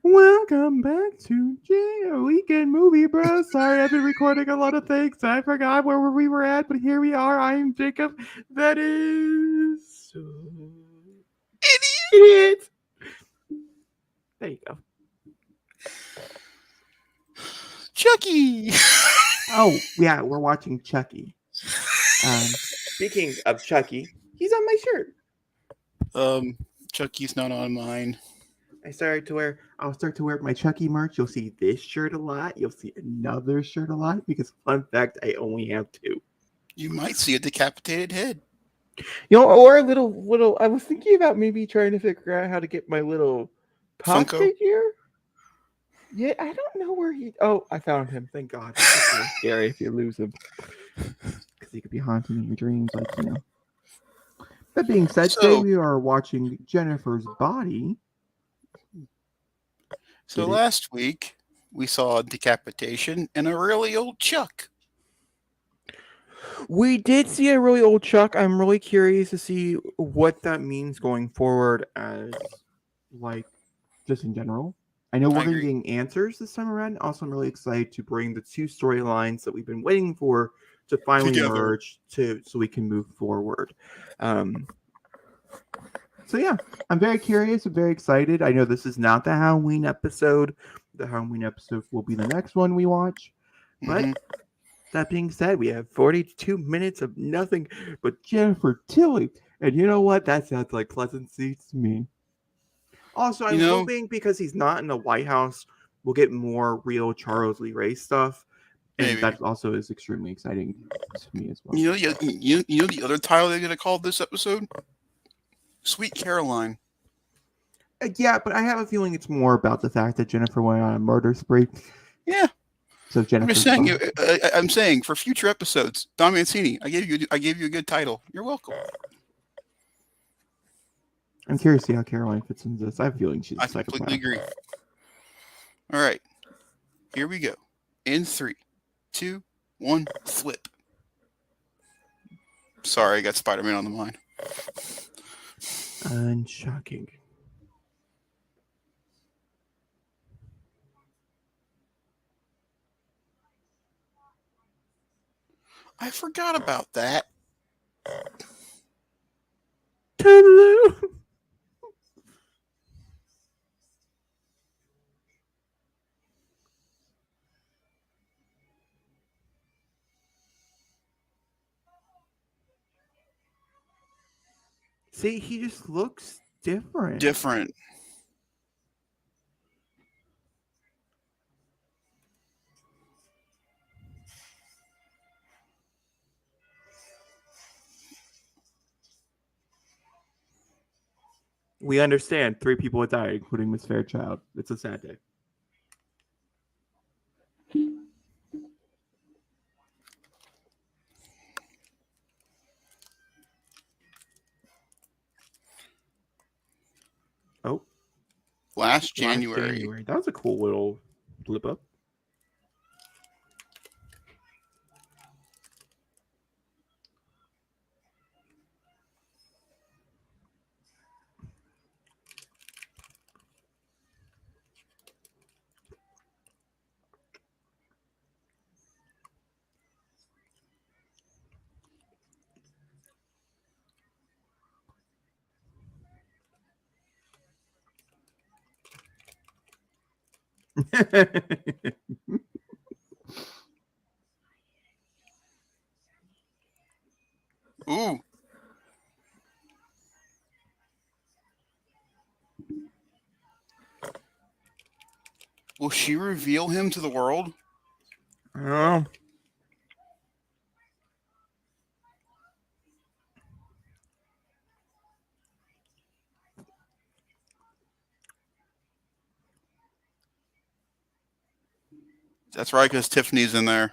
Welcome back to Weekend Movie Bro. Sorry, I've been recording a lot of things. I forgot where we were at, but here we are. I am Jacob. That is idiot. There you go. Chucky. Oh yeah, we're watching Chucky. Speaking of Chucky, he's on my shirt. Chucky's not on mine. I'll start to wear my Chucky merch. You'll see this shirt a lot. You'll see another shirt a lot because fun fact, I only have two. You might see a decapitated head. Or a little. I was thinking about maybe trying to figure out how to get my little pop Funko? figure. Yeah, I don't know where he. Oh, I found him. Thank God. It's really scary if you lose him, because he could be haunting in your dreams, That being said, today we are watching Jennifer's Body. So last week we saw a decapitation and a really old Chuck. We did see a really old Chuck. I'm really curious to see what that means going forward as, just in general. I know we're going to be getting answers this time around. Also, I'm really excited to bring the two storylines that we've been waiting for to finally merge so we can move forward. So yeah, I'm very curious. I'm very excited. I know this is not the Halloween episode. The Halloween episode will be the next one we watch. But that being said, we have 42 minutes of nothing but Jennifer Tilly. And you know what? That sounds like pleasant seats to me. Also, I'm hoping because he's not in the White House, we'll get more real Charles Lee Ray stuff. And that also is extremely exciting to me as well. You know the other title they're going to call this episode? Sweet Caroline. Yeah, but I have a feeling it's more about the fact that Jennifer went on a murder spree. Yeah. So Jennifer. I'm saying for future episodes, Don Mancini, I gave you a good title. You're welcome. I'm curious to see how Caroline fits into this. I have a feeling she's a psychopath. I completely agree. All right. Here we go. In 3, 2, 1, flip. Sorry, I got Spider-Man on the mind. Unshocking. I forgot about that. Toodaloo. See, he just looks different. We understand 3 people have died, including Miss Fairchild. It's a sad day. Oh. Last January. That was a cool little flip up. Ooh. Will she reveal him to the world? Oh. That's right, because Tiffany's in there.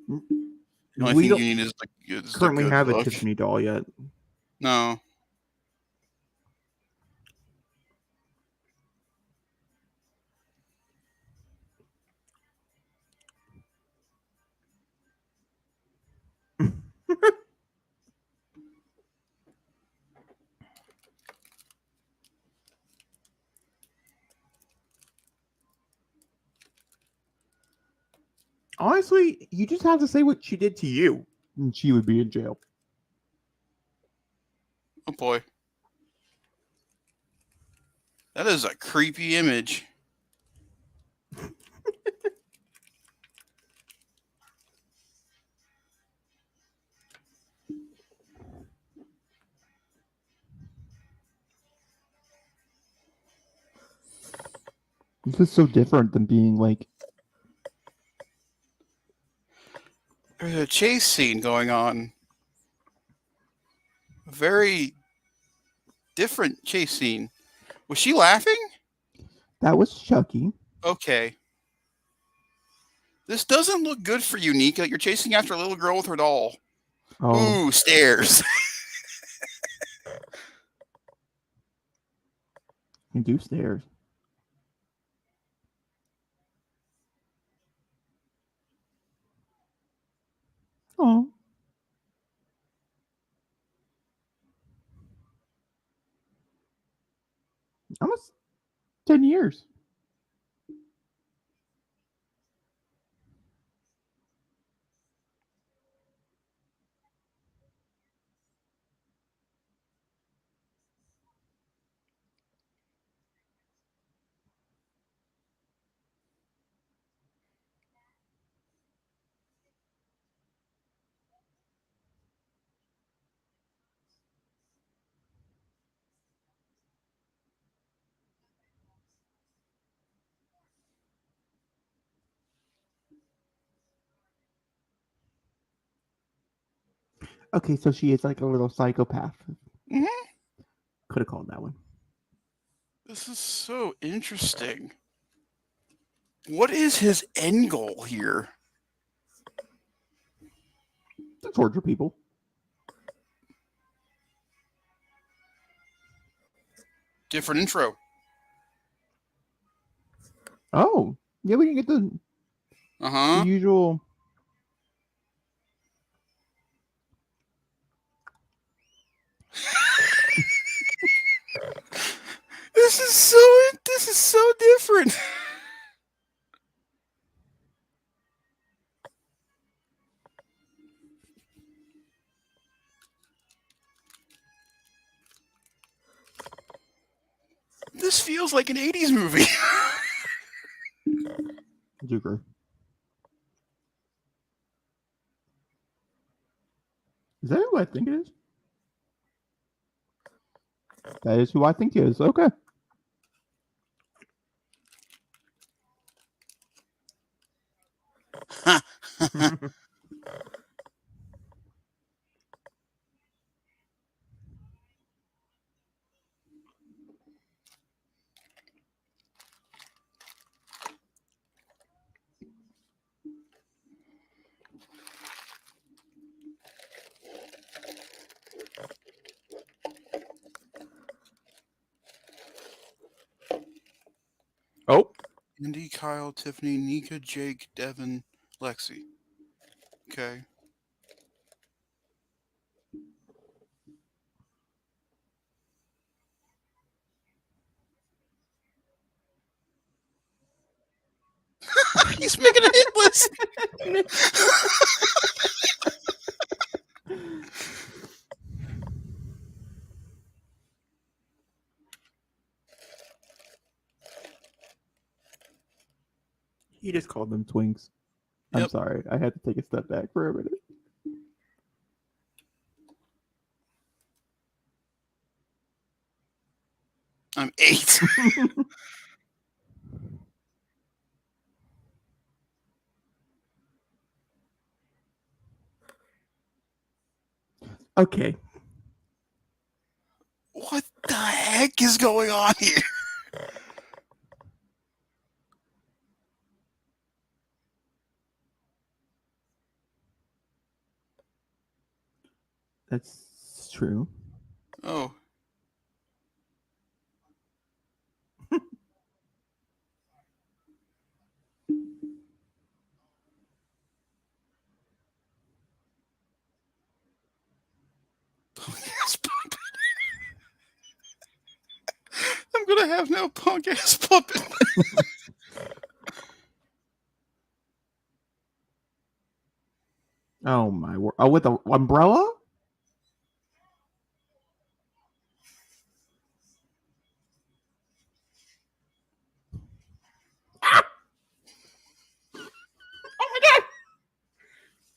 The only thing you need is currently have a Tiffany doll yet. No. Honestly, you just have to say what she did to you, and she would be in jail. Oh boy. That is a creepy image. This is so different than being like. There's a chase scene going on. A very different chase scene. Was she laughing? That was Chucky. Okay. This doesn't look good for you, Nika. You're chasing after a little girl with her doll. Oh, Ooh, stairs. you do stairs. Oh. Almost 10 years. Okay, so she is like a little psychopath. Mhm. Could have called that one. This is so interesting. What is his end goal here? To torture people. Different intro. Oh, yeah, we can get the Uh-huh. usual. This is so different. This feels like an 80s movie. I do agree. Is that who I think it is? That is who I think it is. Okay. Oh. Andy, Kyle, Tiffany, Nika, Jake, Devin, Lexi. Okay. He's making a hit list. He just called them twinks. I'm Yep. sorry. I had to take a step back for a minute. I'm 8. Okay. What the heck is going on here? That's true. Oh. I'm gonna have no punk ass puppet. Oh my word! Oh, with the umbrella? Ah! Oh my god!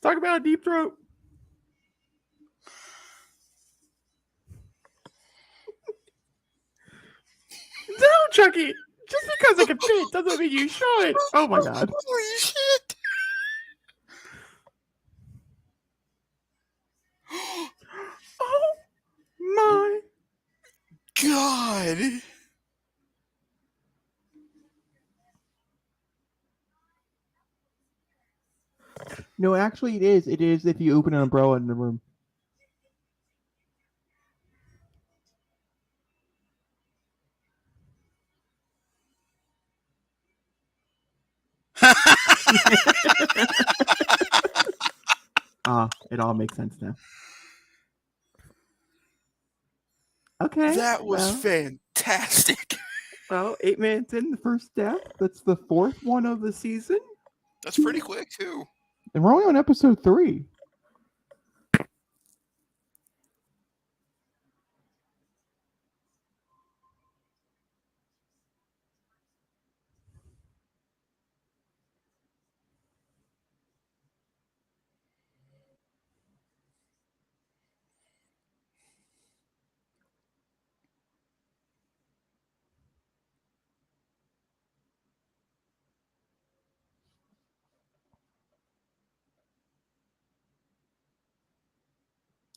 Talk about a deep throat. No, Chucky. Just because it can fit doesn't mean you should. Oh my god. Holy shit! Oh my God! No, actually, it is. It is if you open an umbrella in the room. It all makes sense now. Okay. That was fantastic. Well, 8 minutes in the first death. That's the 4th one of the season. That's pretty quick too. And we're only on episode 3.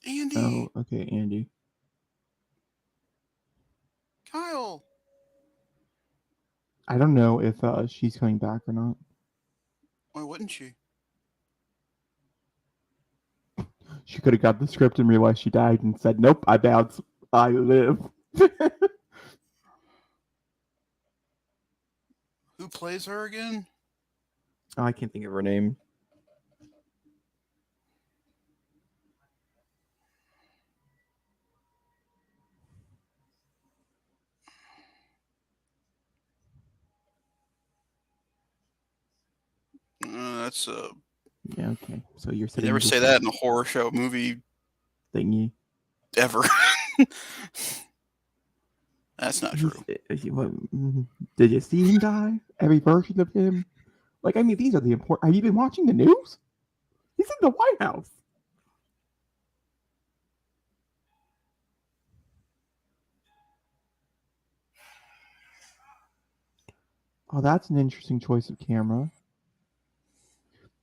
Andy, Oh, okay, Andy. Kyle. I don't know if she's coming back or not. Why wouldn't she? She could have got the script and realized she died and said, "Nope, I bounce. I live." Who plays her again? Oh, I can't think of her name. That's Yeah, okay. So you're you sitting. never say that in a horror show movie thingy. ever. That's not true. Did you see him die? Every version of him? Like, I mean, these are the important. Have you been watching the news? He's in the White House. Oh, that's an interesting choice of camera.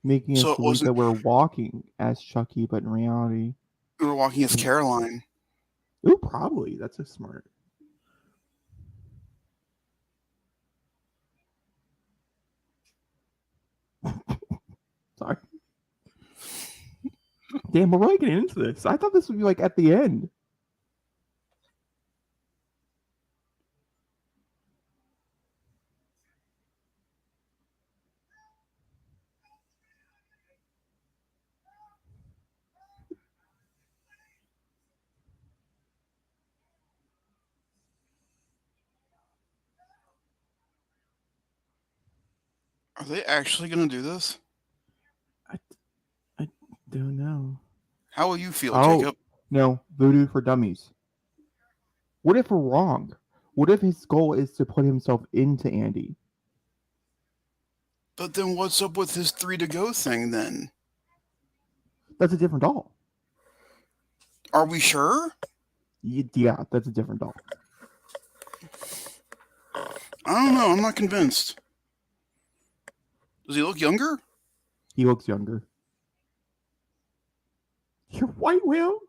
Making So us it believe wasn't that we're walking as Chucky, but in reality. we were walking as Caroline. Ooh, probably. That's so smart. Sorry. Damn, we're really getting into this. I thought this would be like at the end. Are they actually going to do this? I don't know. How will you feel, Oh, Jacob? no. Voodoo for dummies. What if we're wrong? What if his goal is to put himself into Andy? But then what's up with his 3 to go thing then? That's a different doll. Are we sure? Yeah, that's a different doll. I don't know. I'm not convinced. Does he look younger? He looks younger. You're white, Will?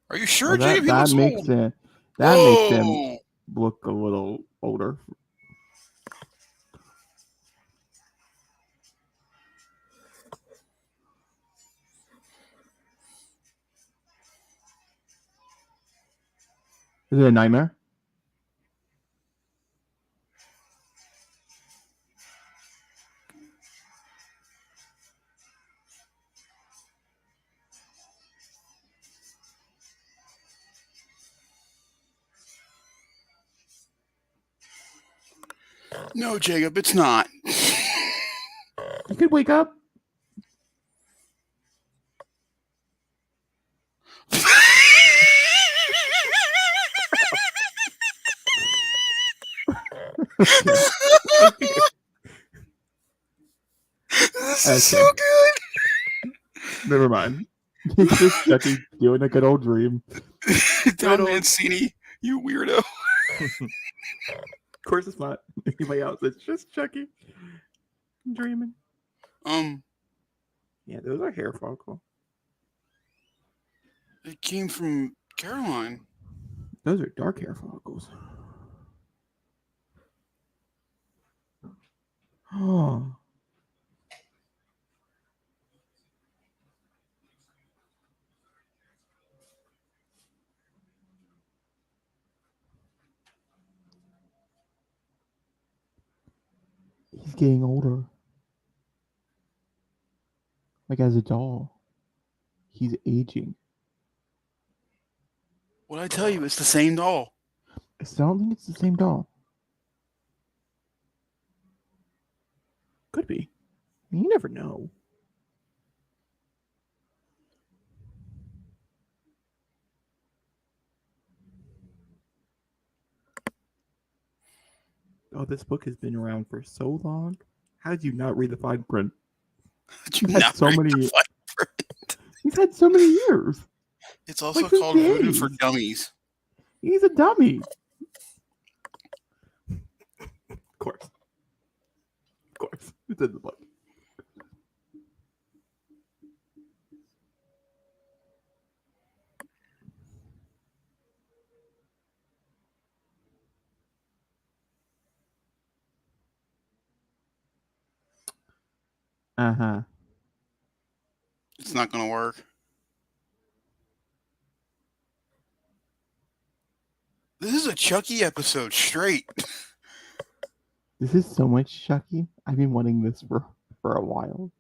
Are you sure, Well, Jacob? He that looks makes old. him Whoa! look a little older. Is it a nightmare? No, Jacob, it's not. You could wake up. Okay. This is Okay. so good. Never mind. It's just Chucky doing a good old dream. Don Mancini, you weirdo. Of course it's not anybody else. It's just Chucky dreaming. Yeah, those are hair follicles. It came from Caroline. Those are dark hair follicles. Oh. He's getting older. Like as a doll. He's aging. What I tell you, it's the same doll. I still don't think it's the same doll. Could be. You never know. Oh, this book has been around for so long. How did you not read the fine print? He's He's had so many years. It's also like called Voodoo for Dummies. He's a dummy. Of course. Of course. It's in the book. Uh-huh. It's not going to work. This is a Chucky episode straight. This is so much Chucky. I've been wanting this for a while.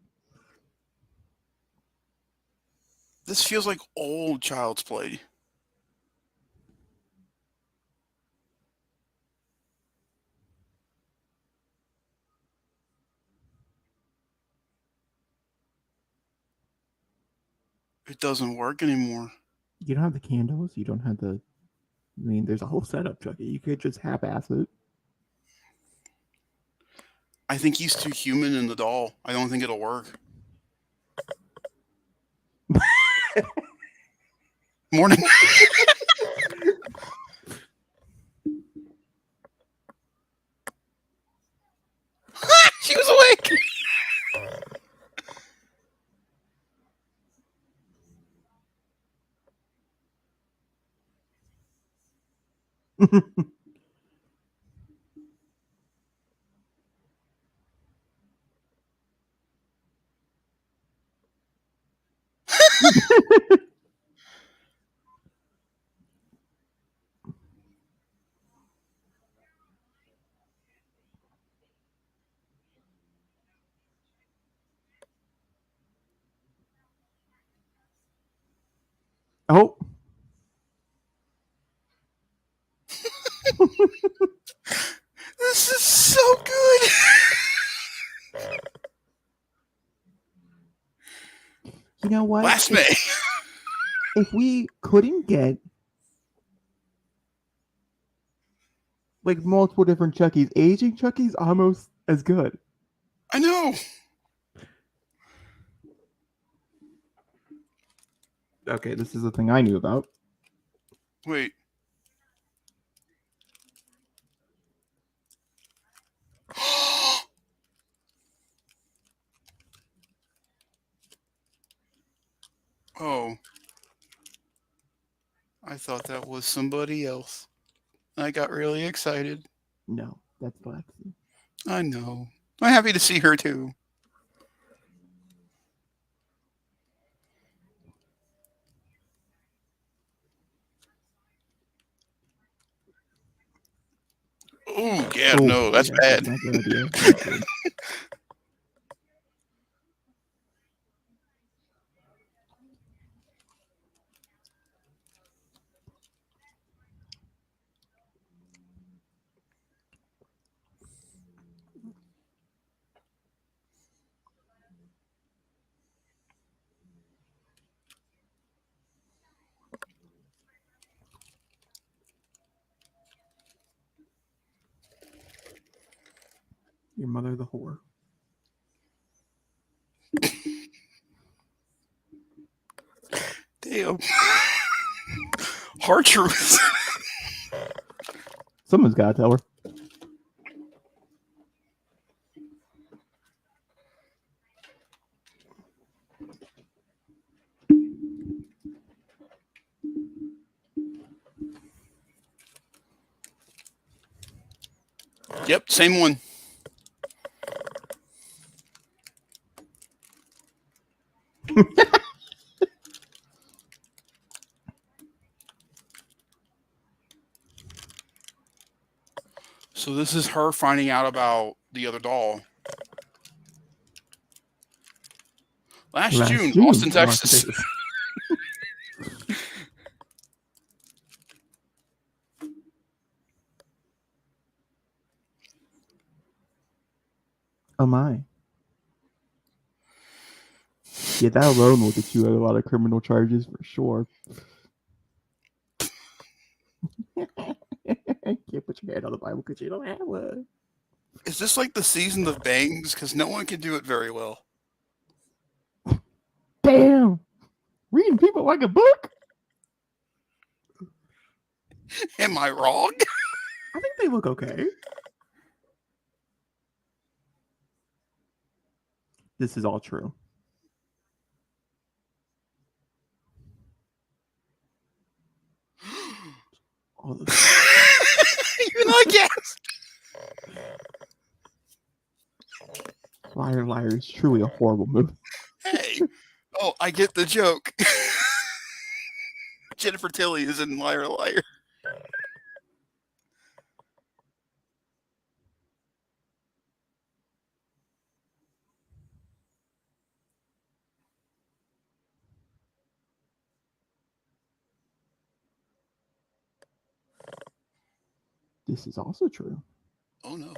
This feels like old Child's Play. It doesn't work anymore. You don't have the candles. You don't have the... I mean, there's a whole setup, Chucky. You could just half-ass it. I think he's too human in the doll. I don't think it'll work. Morning. She was awake. Oh. This is so good. You know what? Last May. If we couldn't get like multiple different Chuckies, aging Chucky's almost as good. I know. Okay, this is the thing I knew about. Wait. Oh. I thought that was somebody else. I got really excited. No, that's Lexi. I know. I'm happy to see her too. Oh, yeah, no, that's bad. That's not a good idea. Not good. Your mother, the whore. Damn. Hard truth. Someone's got to tell her. Yep, same one. So this is her finding out about the other doll. Last June, Austin, Texas. Oh my. Yeah, that alone will get you a lot of criminal charges for sure. Can't put your hand on the Bible because you don't have one. Is this like the season of bangs? Because no one can do it very well. Damn! Reading people like a book? Am I wrong? I think they look okay. This is all true. All the Even I guessed. Liar, Liar is truly a horrible movie. Hey. Oh, I get the joke. Jennifer Tilly is in Liar, Liar. This is also true. Oh no.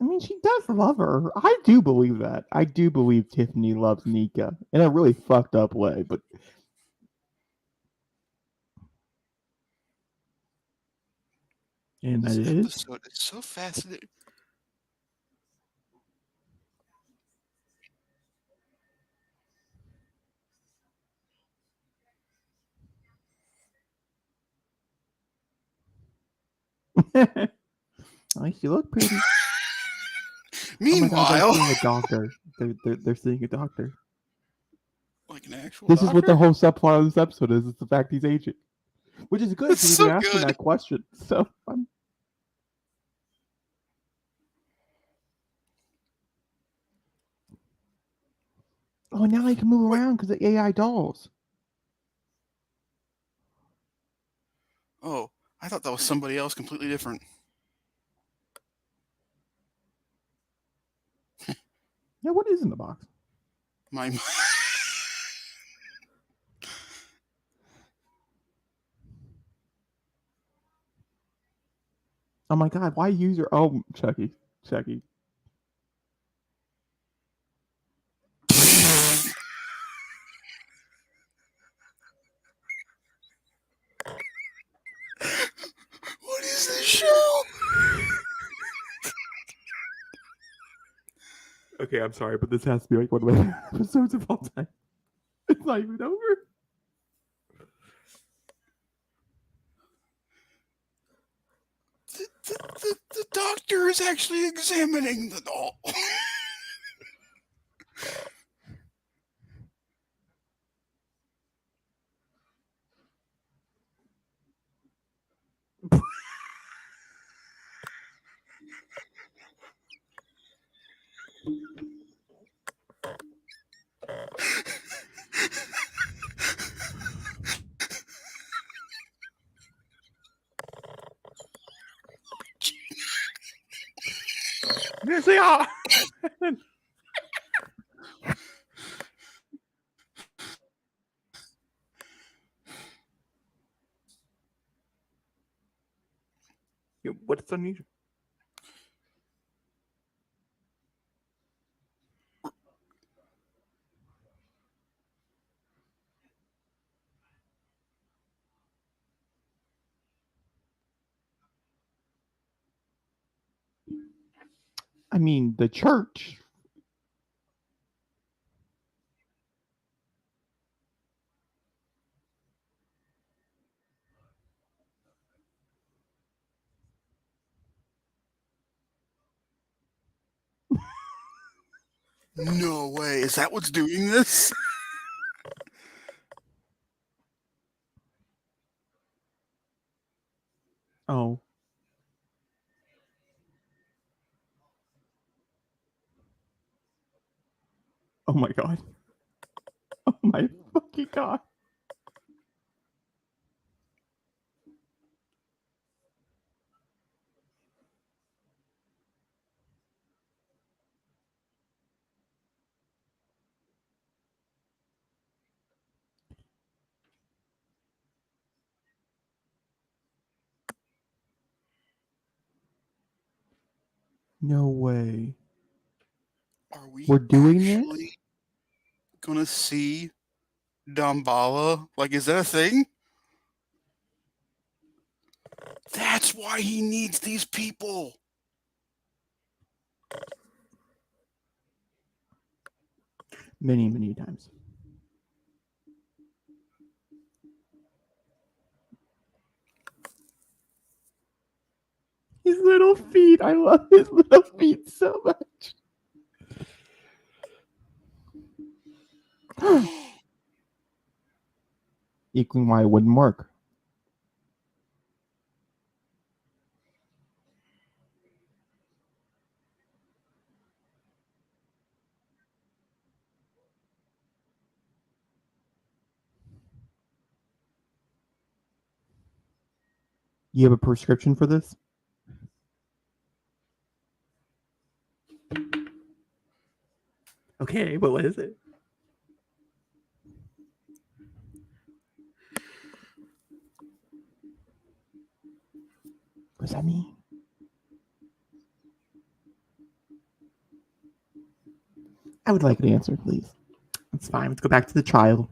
I mean, she does love her. I do believe that. I do believe Tiffany loves Nika in a really fucked up way, but and This that is episode is so fascinating. oh, she look pretty. Meanwhile, Oh my God, they're seeing a doctor. They're seeing a doctor. like an actual This doctor? is what the whole subplot of this episode is. It's the fact he's aging, which is good It's because we've so been asking good. that question. So oh, now he can move around because of AI dolls. Oh, I thought that was somebody else completely different. Yeah, what is in the box? My Oh my God, why use your Chucky? What is this show? Okay, I'm sorry, but this has to be like one of my episodes of all time. It's not even over. The doctor is actually examining the doll. Yes, they are. What's unusual? I mean, the church. No way. Is that what's doing this? Oh. Oh my god. Oh my fucking god. No way. Are we We're doing actually this? gonna see Damballa? Like, is that a thing? That's why he needs these people. Many, many times. His little feet. I love his little feet so much. Equaling why it wouldn't work. You have a prescription for this? Okay, but what is it? What does that mean? I would like an answer, please. That's fine. Let's go back to the trial.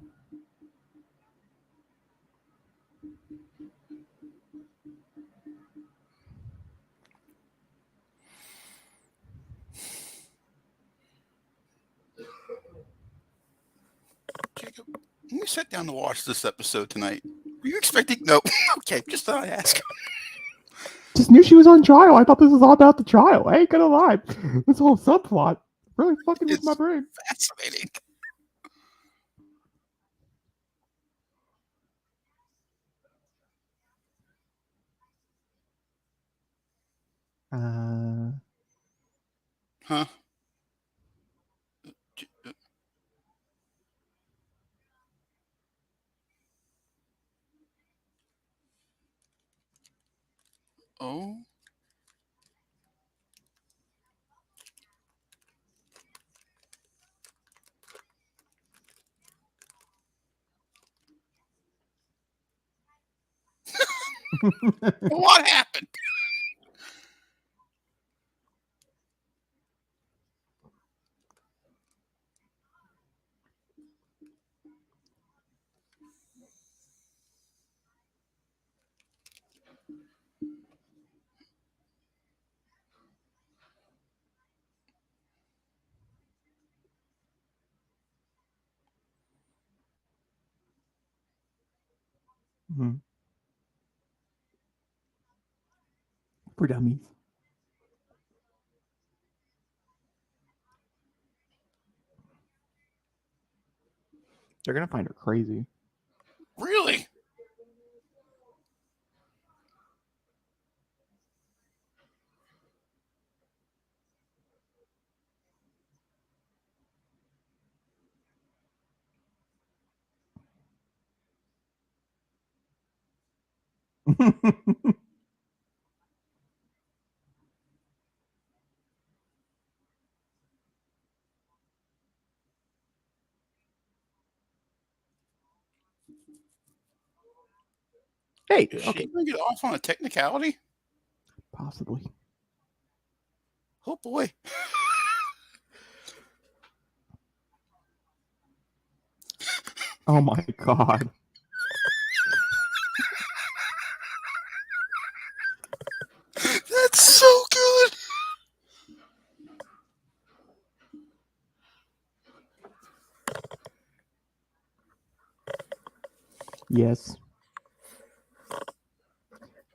Jacob, when we sat down to watch this episode tonight, were you expecting? No. Okay, just thought I'd ask. Just knew she was on trial. I thought this was all about the trial. I ain't gonna lie. This whole subplot really fucking with my It's brain. fascinating. Huh? Oh. What happened? Mhm. For dummies. They're gonna find her crazy. Really? Hey, Is okay. she gonna get off on a technicality? Possibly. Oh boy. Oh my god. That's so good. Yes.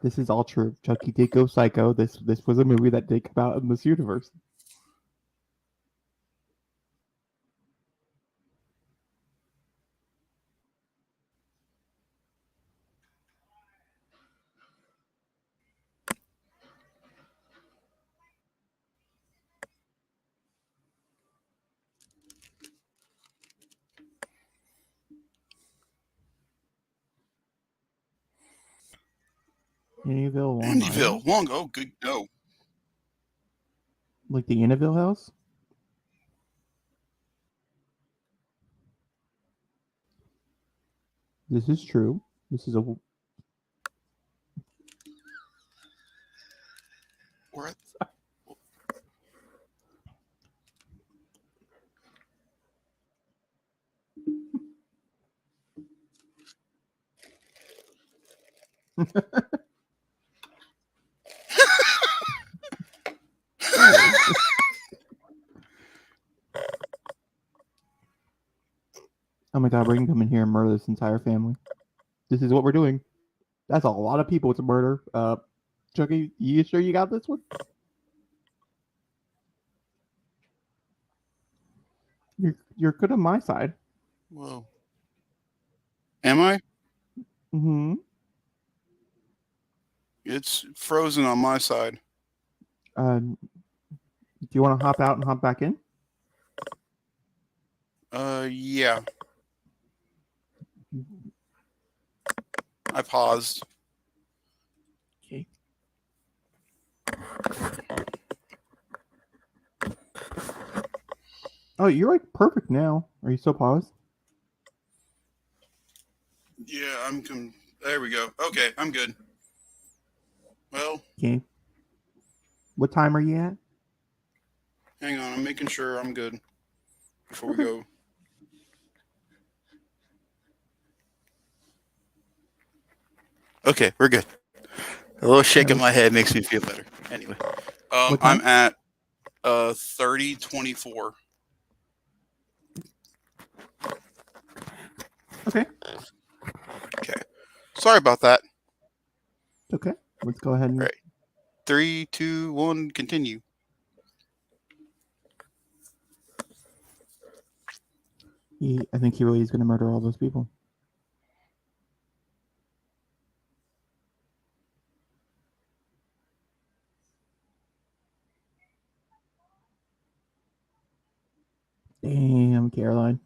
This is all true. Chucky did go psycho. This was a movie that did come out in this universe. Amityville, Long Amityville, Island? Long. Oh, good. No. Like the Annabelle house? This is true. This is a Where? oh. Oh my god, we're gonna come in here and murder this entire family. This is what we're doing. That's a lot of people to murder. Chucky, you sure you got this one? You're good on my side. Whoa. Am I? Mm-hmm. It's frozen on my side. Do you want to hop out and hop back in? Yeah. I paused. Okay. Oh, you're like perfect now. Are you still paused? Yeah, there we go. Okay, I'm good. Well, Okay. What time are you at? hang on. I'm making sure I'm good before we go. Okay, we're good. A little shake of my head makes me feel better. Anyway, What I'm time? at 30:24. Okay. Okay. Sorry about that. Okay. Let's go ahead and. All right. 3, 2, 1, continue. I think he really is going to murder all those people. Damn, Caroline.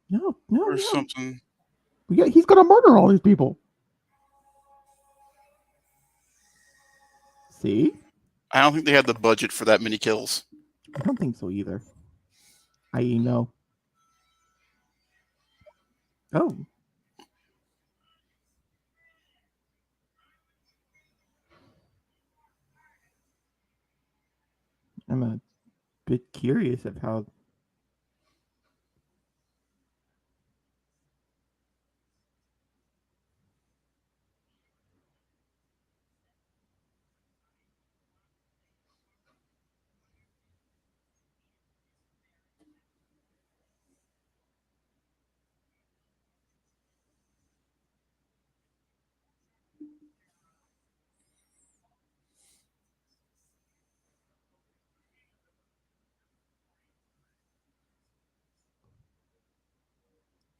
No. Or something. He's going to murder all these people. See? I don't think they had the budget for that many kills. I don't think so either. I.e., no. Oh. I'm a bit curious of how.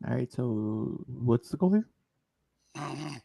All right, so what's the goal here? I don't know.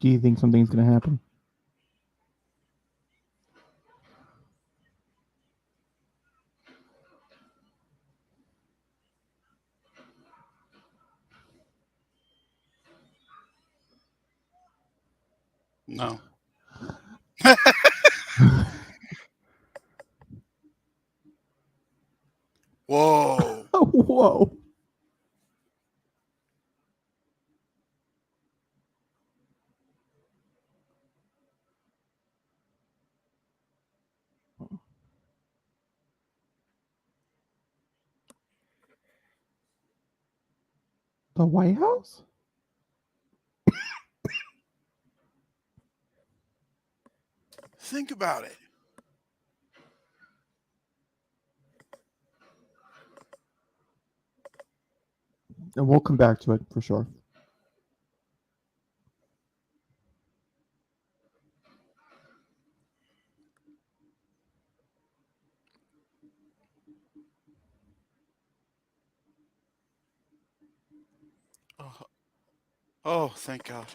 Do you think something's going to happen? No. Whoa. Oh, whoa. The White House? Think about it. And we'll come back to it for sure. Oh, thank God.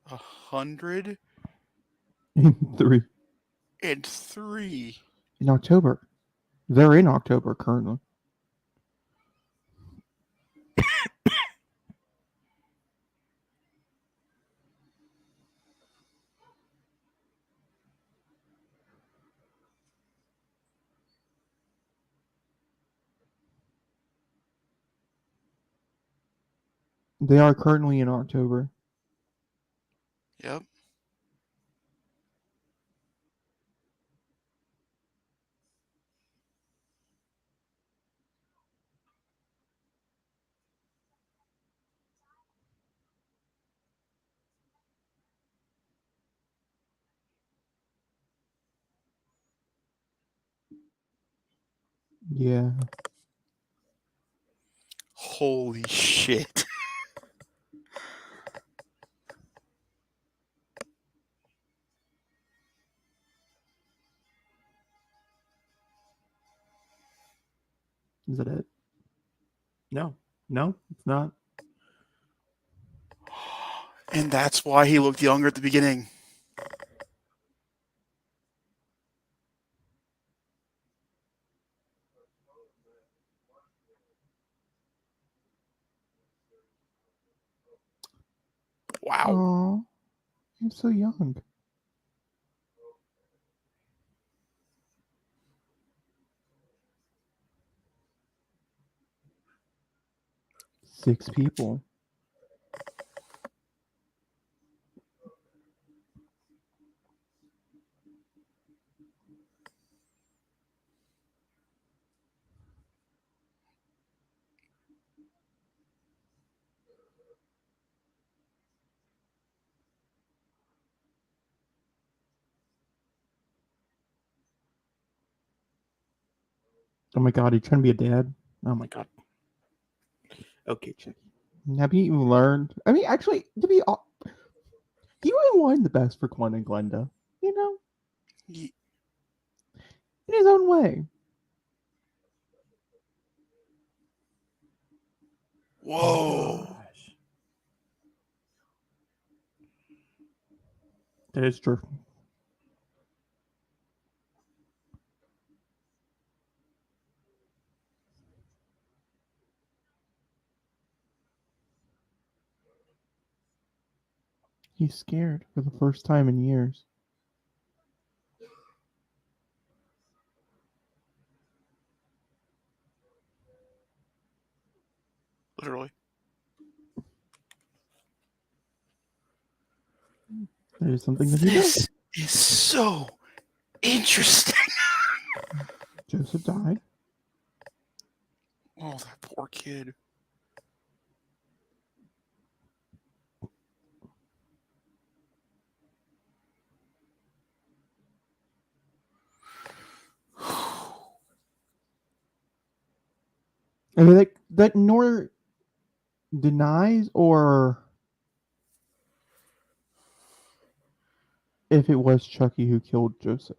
103 in October. They're in October currently. They are currently in October. Yep. Yeah. Holy shit. Is that it? No. No, it's not. And that's why he looked younger at the beginning. Wow. Oh, I'm so young. Six people. Oh my God, are you trying to be a dad? Oh my God. Okay, Chucky. Have you even learned? I mean, actually, you really wanted the best for Gwen and Glenda. You know, Ye- in his own way. Whoa. Gosh. That is true. He's scared for the first time in years. Literally. That is something that he does. This is so interesting. Joseph died. Oh, that poor kid. I mean, like that nor denies or if it was Chucky who killed Joseph.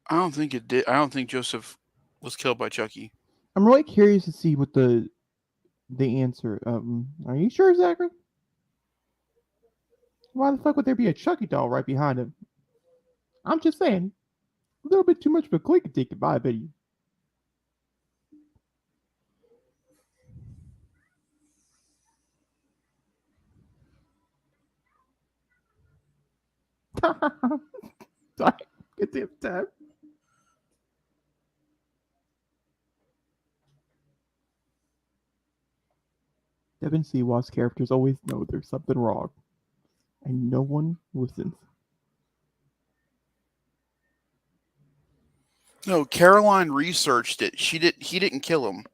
I don't think it did. I don't think Joseph was killed by Chucky. I'm really curious to see what the answer. Are you sure, Zachary? Why the fuck would there be a Chucky doll right behind him? I'm just saying, a little bit too much of a click to take it by, I bet you. Sorry, get the tab. Devin Seawalt's characters always know there's something wrong, and no one listens. No, Caroline researched it. He didn't kill him.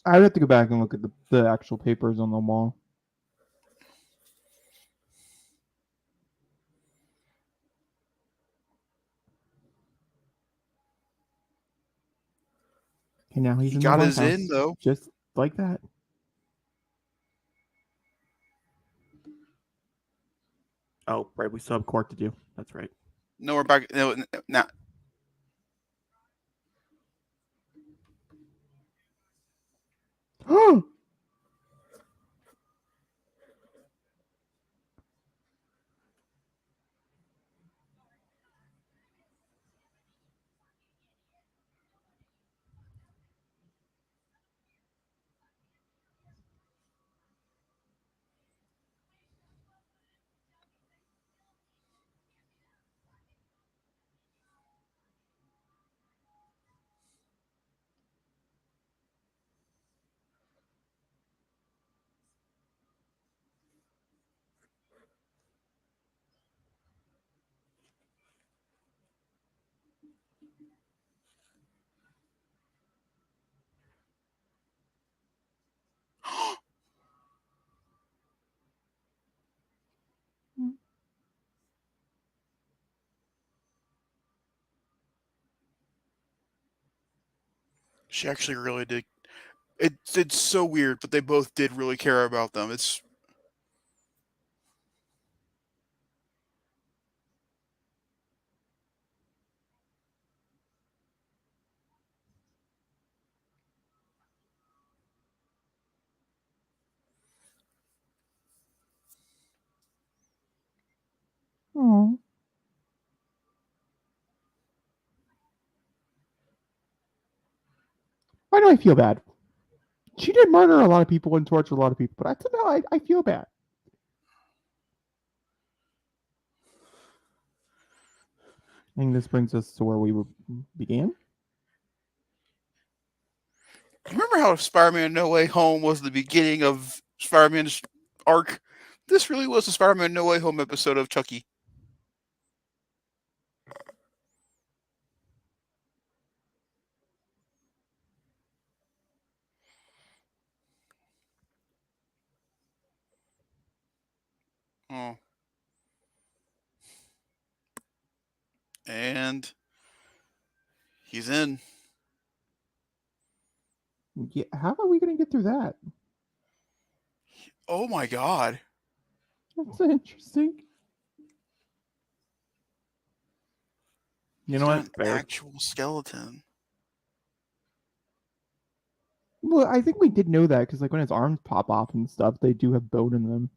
I'd have to go back and look at the actual papers on the wall. Okay, now he's He in the got White his House, in though. just like that. Oh, right, we still have court to do. That's right. No, we're back. No, now. She actually really did. It's so weird, but they both did really care about them. It's Oh. Why do I feel bad? She did murder a lot of people and torture a lot of people, but I feel bad. I think this brings us to where we began. remember how Spider-Man No Way Home was the beginning of Spider-Man's arc? This really was a Spider-Man No Way Home episode of Chucky. Oh. And he's in. Yeah, how are we going to get through that? Oh my god. That's interesting. You know what? An actual skeleton. Well, I think we did know that because, like, when his arms pop off and stuff, they do have bone in them.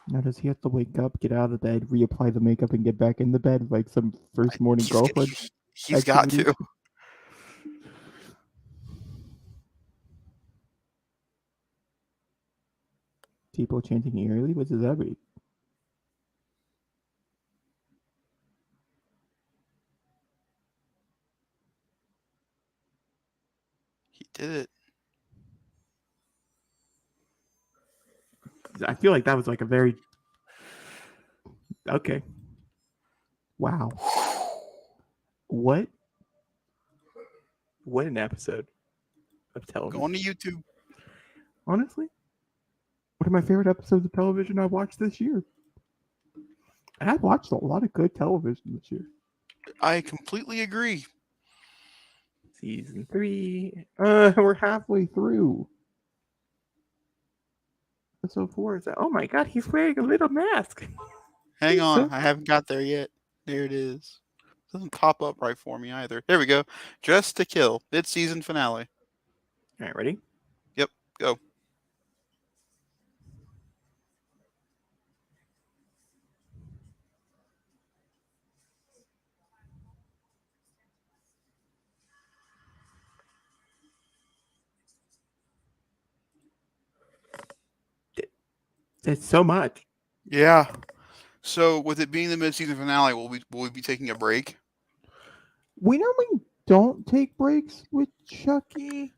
Now, does he have to wake up, get out of the bed, reapply the makeup, and get back in the bed like some first morning girlfriend? He's got to. People chanting eerily? What does that mean? He did it. I feel like that was like a very... Okay. Wow. What an episode of television. Go on to YouTube. Honestly, one of my favorite episodes of television I watched this year. And I've watched a lot of good television this year. I completely agree. Season 3. We're halfway through. Episode 4 is that. Oh my god, he's wearing a little mask. Hang on, I haven't got there yet. There it is. Doesn't pop up right for me either. There we go. Dressed to Kill, mid-season finale. All right, ready? Yep, go. It's so much. Yeah. So with it being the mid-season finale, will we be taking a break? We normally don't take breaks with Chucky.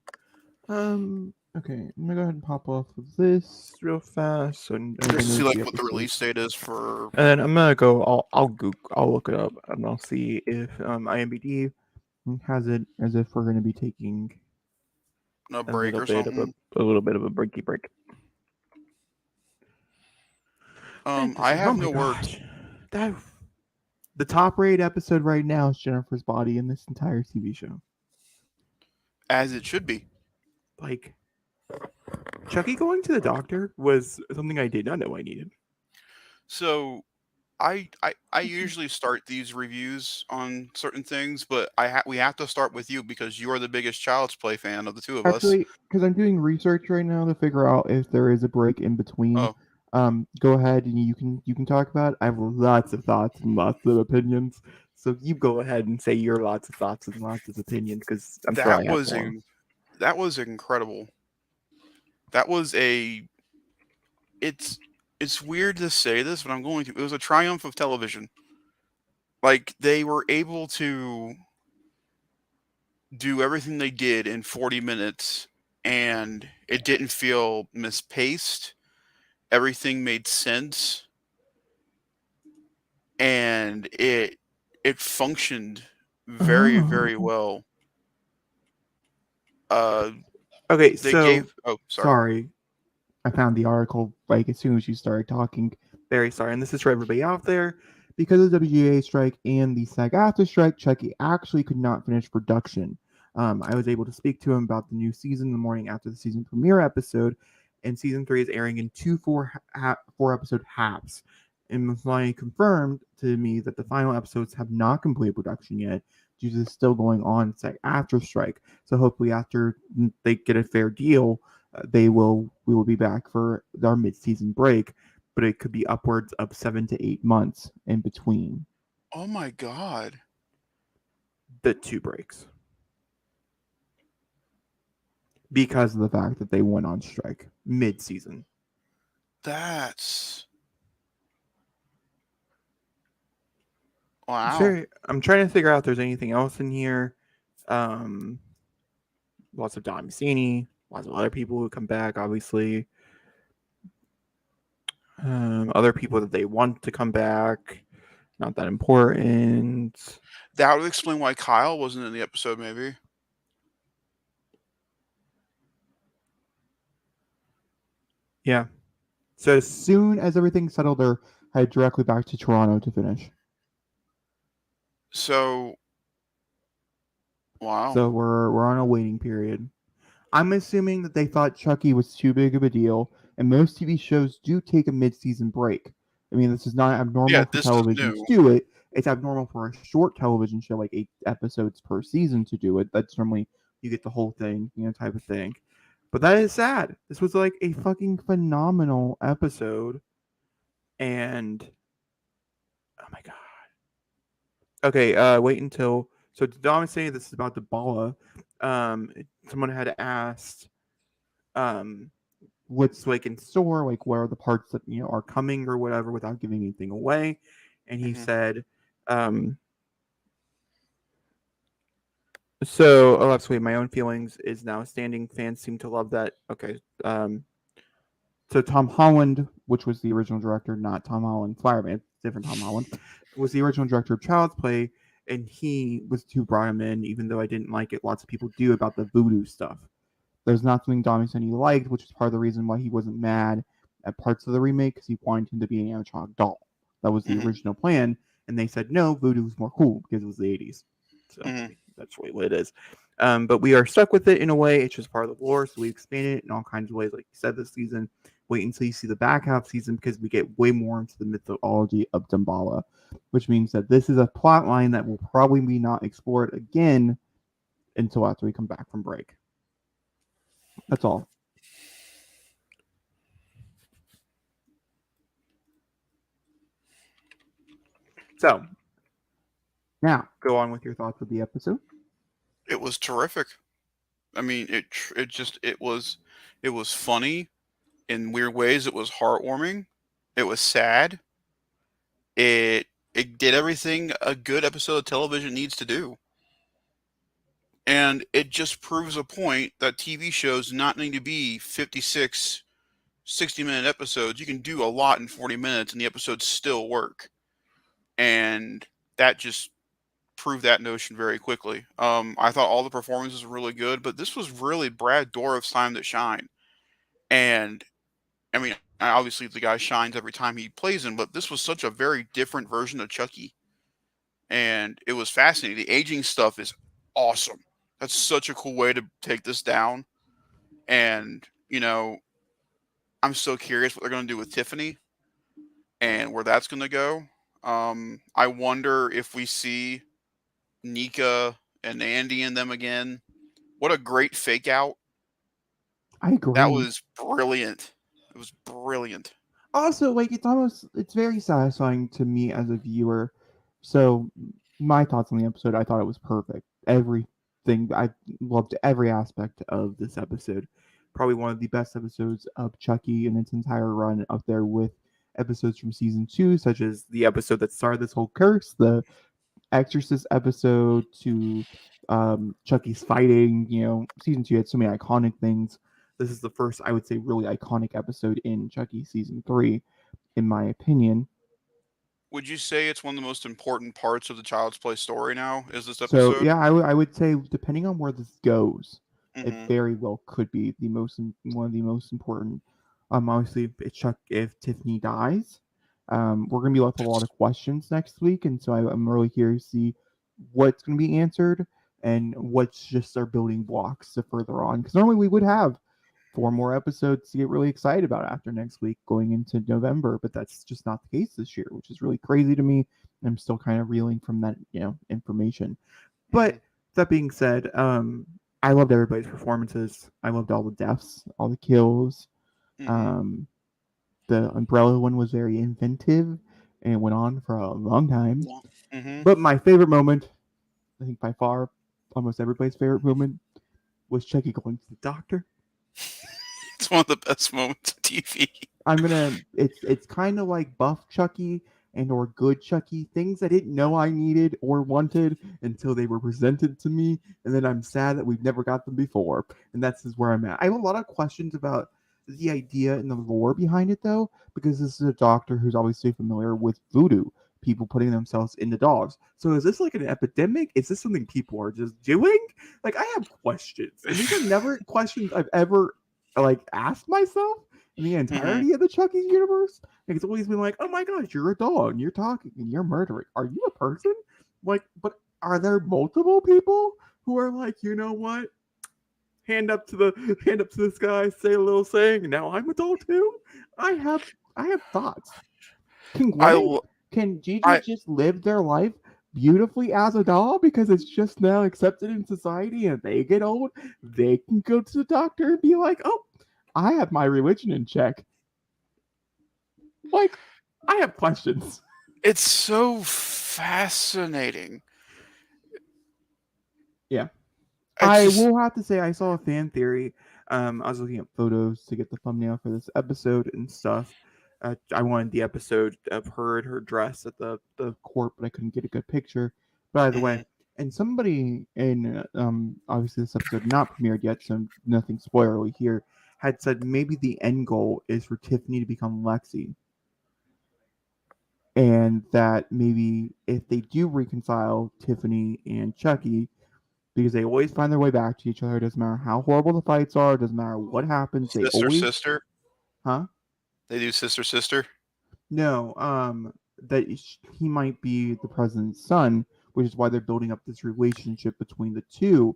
Okay, I'm gonna go ahead and pop off of this real fast. So Just to see like what the release date is for. And then I'm gonna go. I'll look it up and I'll see if IMDb has it as if we're gonna be taking A break or something. a little bit of a breaky break. I have no words. That the top rated episode right now is Jennifer's body in this entire TV show. As it should be. Like Chucky going to the doctor was something I did not know I needed. So I usually start these reviews on certain things, but we have to start with you because you are the biggest Child's Play fan of the two of us. Actually, because I'm doing research right now to figure out if there is a break in between. Oh. Go ahead and you can talk about it. I have lots of thoughts and lots of opinions. So you go ahead and say your lots of thoughts and lots of opinions because I'm sure I have more. That was incredible. That was it's weird to say this, but I'm going to. It was a triumph of television. Like they were able to do everything they did in 40 minutes and it didn't feel mispaced. Everything made sense. And it functioned very, very well. Okay, Oh, sorry. I found the article like as soon as you started talking. Very sorry, and this is for everybody out there. Because of the WGA strike and the SAG-AFTRA strike, Chucky actually could not finish production. I was able to speak to him about the new season the morning after the season premiere episode, and season 3 is airing in 2 4-episode halves. And McFly confirmed to me that the final episodes have not completed production yet due to still going on SAG-AFTRA strike. So hopefully after they get a fair deal, we will be back for our mid-season break, but it could be upwards of 7 to 8 months in between. Oh my god. The 2 breaks. Because of the fact that they went on strike mid-season. That's... Wow. I'm trying to figure out if there's anything else in here. Lots of Don Mancini, lots of other people who come back, obviously. Other people that they want to come back, not that important. That would explain why Kyle wasn't in the episode, maybe. Yeah. So as soon as everything settled, they're headed directly back to Toronto to finish. So, wow. So we're on a waiting period. I'm assuming that they thought Chucky was too big of a deal, and most TV shows do take a mid-season break. I mean, this is not abnormal for television to do it. It's abnormal for a short television show, like 8 episodes per season, to do it. That's normally you get the whole thing, type of thing. But that is sad. This was like a fucking phenomenal episode. And oh my god. Okay, wait until so Dom is saying this is about the Bala. Someone had asked what's like in store, like what are the parts that are coming or whatever without giving anything away. And he said, so let's wait, my own feelings is now standing. Fans seem to love that. Okay. So Tom Holland, which was the original director, not Tom Holland, Fireman, different Tom Holland, was the original director of Child's Play, and he was who brought him in, even though I didn't like it. Lots of people do about the voodoo stuff. There's not something Dominic said he liked, which is part of the reason why he wasn't mad at parts of the remake, because he wanted him to be an animatronic doll. That was the original plan, and they said, no, voodoo was more cool, because it was the 80s. So That's really what it is. But we are stuck with it in a way. It's just part of the lore, so we expand it in all kinds of ways. Like you said, this season, wait until you see the back half season because we get way more into the mythology of Damballa, which means that this is a plot line that will probably be not explored again until after we come back from break. That's all. So now go on with your thoughts of the episode. It was terrific. I mean, it was funny in weird ways. It was heartwarming. It was sad. It did everything a good episode of television needs to do. And it just proves a point that TV shows not need to be 56, 60-minute episodes. You can do a lot in 40 minutes and the episodes still work. And that just proved that notion very quickly. I thought all the performances were really good, but this was really Brad Dourif's time to shine. And I mean, obviously the guy shines every time he plays him, but this was such a very different version of Chucky. And it was fascinating. The aging stuff is awesome. That's such a cool way to take this down. And, I'm so curious what they're going to do with Tiffany and where that's going to go. I wonder if we see Nika and Andy and them again. What a great fake out. I agree. That was brilliant. It was brilliant. Also, like it's very satisfying to me as a viewer. So my thoughts on the episode, I thought it was perfect. Everything, I loved every aspect of this episode. Probably one of the best episodes of Chucky in its entire run, up there with episodes from season 2, such as the episode that started this whole curse, the Exorcist episode, to Chucky's fighting. Season 2 had so many iconic things. This is the first, I would say, really iconic episode in Chucky season 3, in my opinion. Would you say it's one of the most important parts of the Child's Play story now? Is this So episode? yeah, I would say depending on where this goes, it Mm-hmm. very well could be one of the most important. Obviously, if Tiffany dies, we're gonna be left with a lot of questions next week, and so I'm really curious to see what's gonna be answered and what's just our building blocks to further on. Because normally we would have 4 more episodes to get really excited about after next week going into November, but that's just not the case this year, which is really crazy to me. I'm still kind of reeling from that, information. Mm-hmm. But that being said, I loved everybody's performances. I loved all the deaths, all the kills. Mm-hmm. Um, the umbrella one was very inventive and it went on for a long time. Mm-hmm. But my favorite moment, I think by far, almost everybody's favorite moment, was Chucky going to the doctor. It's one of the best moments of TV. It's kind of like buff Chucky and or good Chucky, things I didn't know I needed or wanted until they were presented to me, and then I'm sad that we've never got them before. And that's just where I'm at. I have a lot of questions about the idea and the lore behind it though, because this is a doctor who's obviously familiar with voodoo, people putting themselves into dogs. So is this like an epidemic? Is this something people are just doing? Like I have questions. And these are never questions I've ever asked myself in the Mm-hmm. entirety of the Chucky universe. Like, it's always been like, oh my gosh, you're a dog, and you're talking, and you're murdering. Are you a person? Like, but are there multiple people who are like, you know what? Hand up to this guy, say a little saying, and now I'm a dog too. I have I have thoughts. Can I, Gwen lo- can Gigi I, just live their life beautifully as a doll because it's just now accepted in society and they get old, they can go to the doctor and be like, oh, I have my religion in check. Like, I have questions. it's so fascinating. Yeah. It's I just will have to say I saw a fan theory. I was looking at photos to get the thumbnail for this episode and stuff. I wanted the episode of her in her dress at the court, but I couldn't get a good picture. By the way, mhm. and somebody in obviously this episode not premiered yet, so nothing spoilery here, had said maybe the end goal is for Tiffany to become Lexi, and that maybe if they do reconcile Tiffany and Chucky, because they always find their way back to each other. It doesn't matter how horrible the fights are. It doesn't matter what happens. They Sister, always, sister. huh? They do sister, sister. No, that he might be the president's son, which is why they're building up this relationship between the two,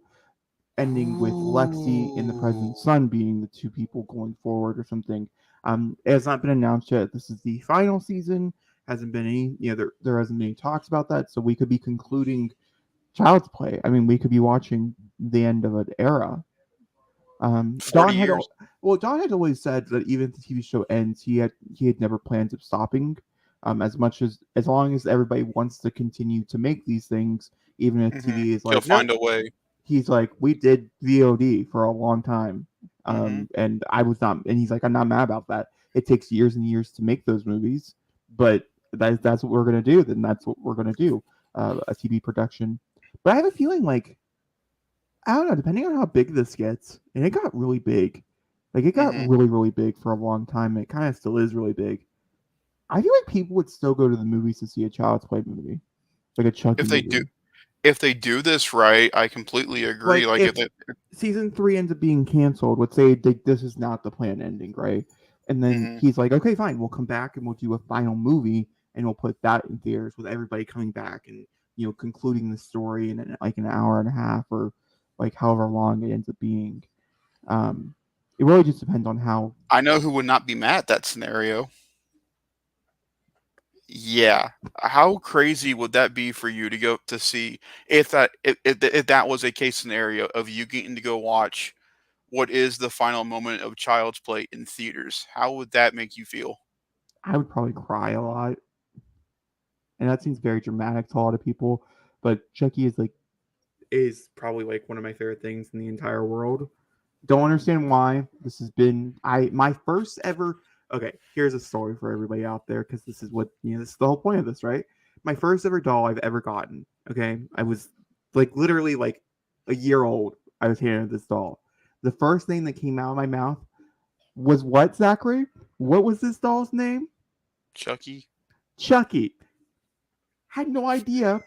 ending with Lexi and the president's Ooh. son being the two people going forward or something. It has not been announced yet. This is the final season. Hasn't been any, there hasn't been any talks about that. So we could be concluding Child's Play. I mean, we could be watching the end of an era. 40 years. Don had always said that even if the TV show ends, he had never planned of stopping. As long as everybody wants to continue to make these things, even if Hmm. TV is He'll like, nope, find a way. he's like, we did VOD for a long time. Hmm. And I was not, and he's like, I'm not mad about that. It takes years and years to make those movies, but that's what we're gonna do. Then that's what we're gonna do, a TV production. But I have a feeling like, I don't know, depending on how big this gets, and it got really big. Like it got Hmm. really, really big for a long time. And it kind of still is really big. I feel like people would still go to the movies to see a Child's Play movie, like a Chucky If they do, movie. if they do this right, I completely agree. Like Like if if they, season 3 ends up being canceled, let's say this is not the planned ending, right? And then hmm he's like, okay, fine, we'll come back and we'll do a final movie and we'll put that in theaters with everybody coming back and concluding the story in like an hour and a half or like however long it ends up being. Um, it really just depends on how. I know who would not be mad at that scenario. Yeah. How crazy would that be for you to go to see if that was a case scenario of you getting to go watch what is the final moment of Child's Play in theaters? How would that make you feel? I would probably cry a lot, and that seems very dramatic to a lot of people. But Chucky is probably like one of my favorite things in the entire world. Don't understand why. This has been my first ever. Okay, here's a story for everybody out there because this is what this is the whole point of this, right? My first ever doll I've ever gotten. Okay, I was like literally like a year old. I was handed this doll. The first thing that came out of my mouth was what, Zachary? What was this doll's name? Chucky? Chucky. Had no idea.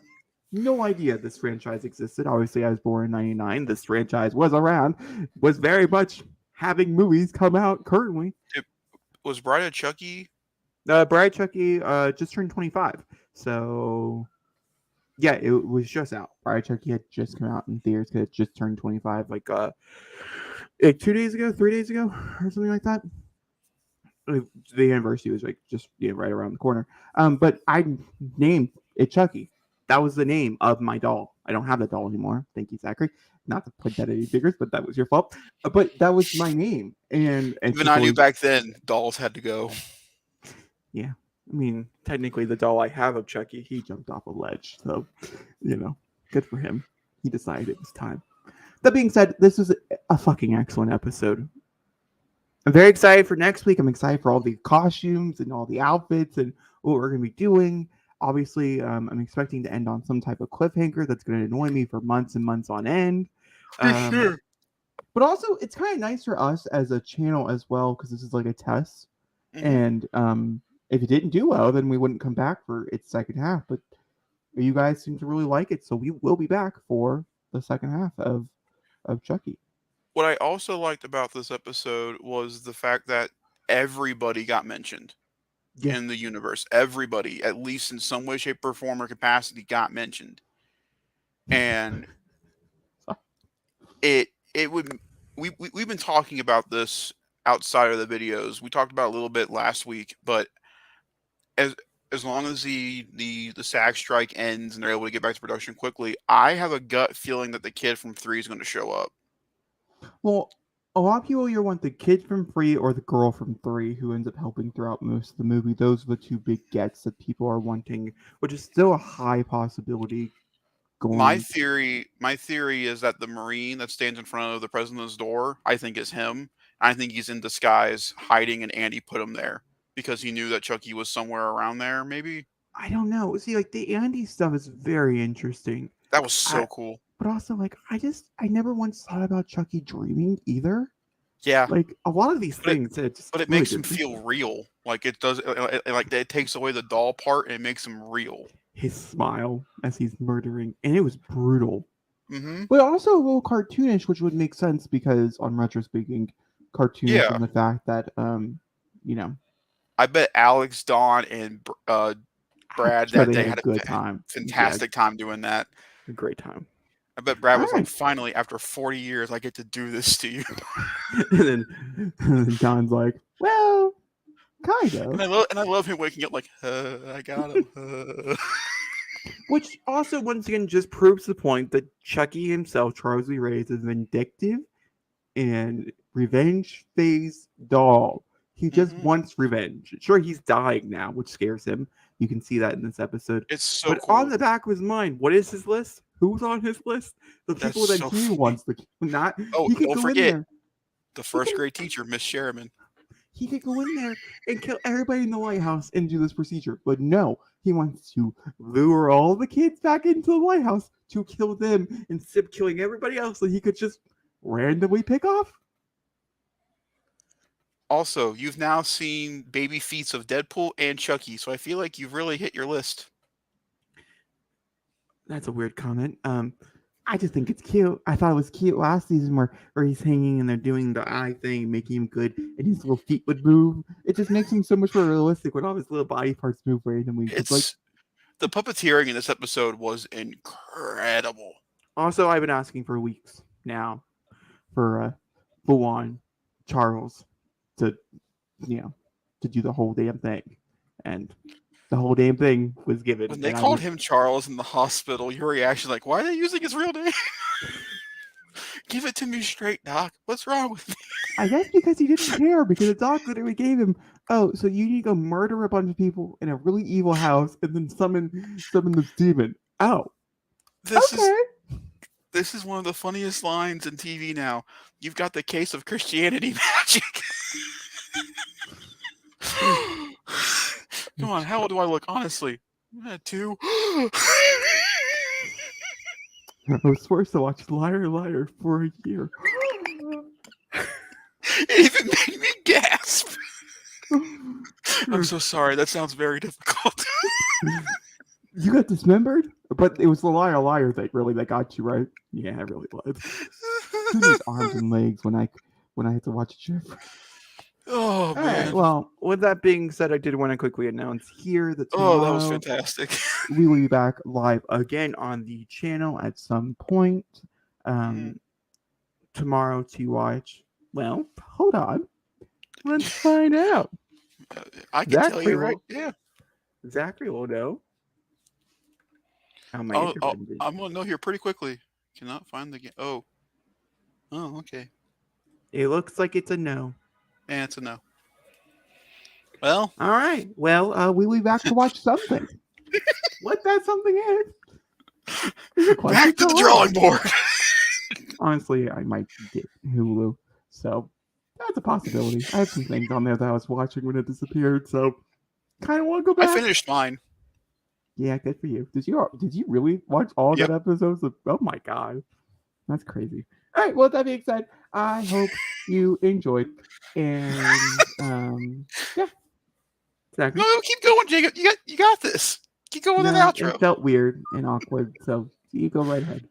No idea this franchise existed. Obviously, I was born in '99. This franchise was around, was very much having movies come out currently. It was Bride of Chucky. Bride Chucky just turned 25. So, yeah, it was just out. Bride Chucky had just come out in theaters because it just turned 25 like 2 days ago, 3 days ago, or something like that. The anniversary was like just right around the corner. But I named it Chucky. That was the name of my doll. I don't have that doll anymore. Thank you, Zachary. Not to put that any bigger, but that was your fault. But that was my name, and it's Even just I knew always back then dolls had to go. yeah. I mean, technically, the doll I have of Chucky, he jumped off a ledge, so good for him. He decided it was time. That being said, this was a fucking excellent episode. I'm very excited for next week. I'm excited for all the costumes and all the outfits and what we're going to be doing. Obviously, I'm expecting to end on some type of cliffhanger that's going to annoy me for months and months on end. For Um, sure. but also, it's kind of nice for us as a channel as well because this is like a test. Hmm. And if it didn't do well, then we wouldn't come back for its second half. But you guys seem to really like it, so we will be back for the second half of Chucky. What I also liked about this episode was the fact that everybody got mentioned Yeah. in the universe. Everybody, at least in some way, shape, or form or capacity, got mentioned. And it would we've been talking about this outside of the videos. We talked about it a little bit last week, but as as long as the SAG strike ends and they're able to get back to production quickly, I have a gut feeling that the kid from 3 is going to show up. Well, a lot of people either want the kid from Free or the girl from Three, who ends up helping throughout most of the movie. Those are the two big gets that people are wanting, which is still a high possibility going. My theory is that the Marine that stands in front of the president's door, I think is him. I think he's in disguise, hiding, and Andy put him there because he knew that Chucky was somewhere around there. Maybe I don't know. See, like the Andy stuff is very interesting. that was I, so cool. but also like I never once thought about Chucky dreaming either. Yeah, Like a lot of these but things, it just it really makes him didn't think feel about. real. Like it does, like it takes away the doll part and it makes him real. His smile as he's murdering, and it was brutal, Hmm. but also a little cartoonish, which would make sense because on retro speaking, cartoonish Yeah, in the fact that you know I bet Alex, Dawn, and Brad Sure, that they day had a had a good time. Yeah, fantastic time doing that. a great time. I bet Brad All was like, right. finally, after 40 years, I get to do this to you. And then John's like, well, kind of. And I love him waking up like, I got him. Which also, once again, just proves the point that Chucky himself, Charles Lee Ray, is a vindictive and revenge-phase doll. He just Mhm. wants revenge. Sure, he's dying now, which scares him. You can see that in this episode. It's so But on cool. the back of his mind, what is his list? Who's on his list? The That's people that so he funny. wants to not. Oh, He could don't go in forget there. the He first can grade teacher, Miss Sherman. he could go in there and kill everybody in the lighthouse and do this procedure. But no, he wants to lure all the kids back into the lighthouse to kill them instead of killing everybody else that he could just randomly pick off. Also, you've now seen baby feats of Deadpool and Chucky, so I feel like you've really hit your list. That's a weird comment. I just think it's cute. I thought it was cute last season where he's hanging and they're doing the eye thing, making him good, and his little feet would move. It just makes him so much more realistic when all his little body parts move randomly. Because like, It's the puppeteering in this episode was incredible. also I've been asking for weeks now for full on Charles to to do the whole damn thing, and the whole damn thing was given. When they And I called was him Charles in the hospital, your reaction like, why are they using his real name? Give it to me straight, Doc. What's wrong with me? I guess because he didn't care, because the doc literally gave him, oh, so you need to go murder a bunch of people in a really evil house and then summon this demon. Oh, This is okay. this is one of the funniest lines in TV now. You've got the case of Christianity magic. Come on, how old do I look? Honestly, 2. I was forced to watch Liar Liar for a year. It even made me gasp. I'm so sorry. That sounds very difficult. You got dismembered? But it was the Liar Liar thing, really, that got you, right? Yeah, it really was. Who needs arms and legs when I had to watch Jeffrey? Oh, All man. right. Well, with that being said, I did want to quickly announce here that Oh, that was tomorrow fantastic. we will be back live again on the channel at some point Mhm. tomorrow to watch. Well, hold on. Let's find out. I can tell Zachary you right. will. Yeah. Zachary will know how my I'm internet is. gonna know here pretty quickly. Cannot find the game. Oh. Oh, okay. It looks like it's a no. And it's a no. Well. All right. Well, we'll be back to watch something. What that something is? Back to the drawing board. Honestly, I might get Hulu, so that's a possibility. I have some things on there that I was watching when it disappeared, so kind of want to go I back. finished mine. Yeah, good for you. Did you really watch all Yep. that episodes? Oh my god, that's crazy. All right. Well, that being said, I hope you enjoyed, and yeah. Exactly. No, keep going, Jacob. You got this. Keep going with the outro. It felt weird and awkward, so you go right ahead.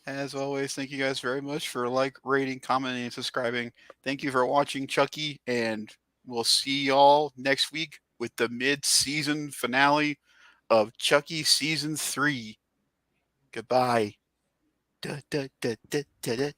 As always, thank you guys very much for rating, commenting, and subscribing. Thank you for watching Chucky, and we'll see y'all next week with the mid-season finale of Chucky Season 3. Goodbye. Da, da, da, da, da, da.